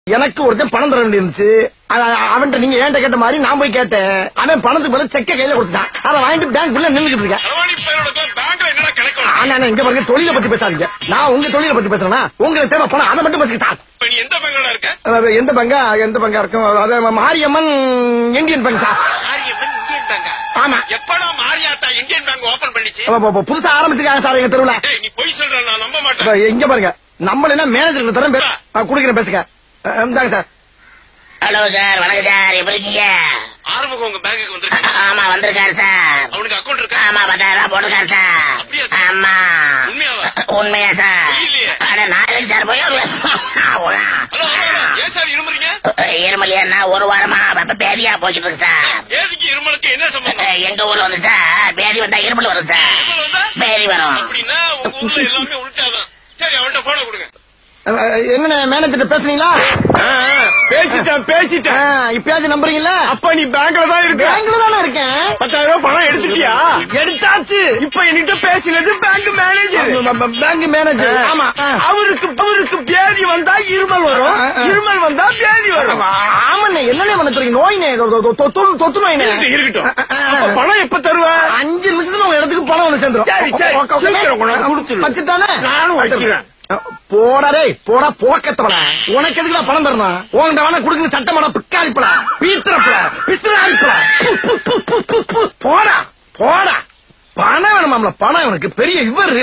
எனக்கு ஒருத்தன் பணம் தர வேண்டியிருந்துச்சு. அவன்கிட்ட நீங்க ஏன்ட்ட கேட்ட மாதிரி நான் போய் கேட்டேன். அவன் பணத்துக்கு பதில் செக்க கையில கொடுத்தான். அதை வாங்கிட்டு பேங்க்குள்ள நின்றுட்டு இருக்கேன். இங்க பாருங்க, தொழிலை பத்தி பேசாதீங்க. நான் உங்க தொழிலை பத்தி பேசுறேன்னா உங்களுக்கு தேவை பணம், அதை மட்டும் பேசிக்கிட்டான். எந்த பங்கா இருக்கும்? Mariamman Indian bank sir. ஆமா, எப்படா மாரியாத்தா இந்தியன் பேங்க் ஓபன் பண்ணிச்சு? புதுசா ஆரம்பிச்சிருக்காங்க சார் எங்க தெருவுல. நீ போய் சொல்ற, நான் நம்ப மாட்டேன். எங்க பாருங்க, நம்மள என்ன மேனேஜருக்கு தரேன் குடுக்கிறேன், பேசுங்க. சார். ஹலோ சார், வணக்கம் சார், எப்படி இருக்கீங்க? ஆறுமுகம் உங்க பேங்குக்கு வந்திருக்காங்க. ஆமா வந்திருக்காரு சார். அவனுக்கு அக்கௌண்ட் இருக்கா? ஆமா 10,000 போட்டிருக்காரு சார். ஆமா உண்மையா சார்? ஆனா நாளைக்கு சார் போய் ஏன் சார் இருமுறீங்க? இருமலியா ஒரு வாரமா பேதியா போய்கிட்டு இருக்கு சார். பேதிக்கு இருமலுக்கு என்ன சம்பந்தம்? எங்க ஊர்ல வந்து சார் பேதி வந்தா இருமல் வரும் சார். பேதி வரும் அப்படின்னா உங்க ஊர்ல எல்லாமே உள்டாதான். சரி, அவன்கிட்ட போன கொடுங்க. என்ன மேனேஜர் பேசுறீங்களா? பேசிட்டேன். இப்பயாச்சும் நம்புறீங்களா? அப்ப நீ பேங்க்ல தான் இருக்க? பேங்க்ல தானே இருக்கேன். 10,000 பணம் எடுத்துட்டியா? எடுத்தாச்சு. இப்ப என்கிட்ட பேசினது பேங்க் மேனேஜர். Bank manager. ஆமா, அவருக்கு பேதி வந்தா இருமல் வரும், இருமல் வந்தா பேதி வரும். ஆமாண்ணே, என்னண்ணே பண்ண சொல்றீங்க? நோயினே, தொத்து நோயினே. இருக்கட்டும். பணம் எப்ப தருவ? 5 நிமிஷத்துல உங்க இடத்துக்கு பணம் வந்து சேர்ந்துரும். வச்சுட்டானே, நானும் வைக்கிறேன். போடா போக்கத்தவன, உனக்கு எதுக்கு பணம் தரணும்? உங்கள்கிட்ட வேணா குடுக்குற சட்டமான பிக்காளிப்படா, பீத்திரப்பட, பிசுறாளிப்படா. போடா பணம் வேணுமாம்ல, பணம் இவனுக்கு பெரிய இவர்.